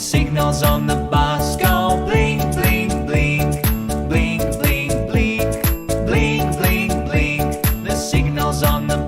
signals on the bus go blink, blink, blink. Blink, blink, blink. Blink, blink, blink. The signals on the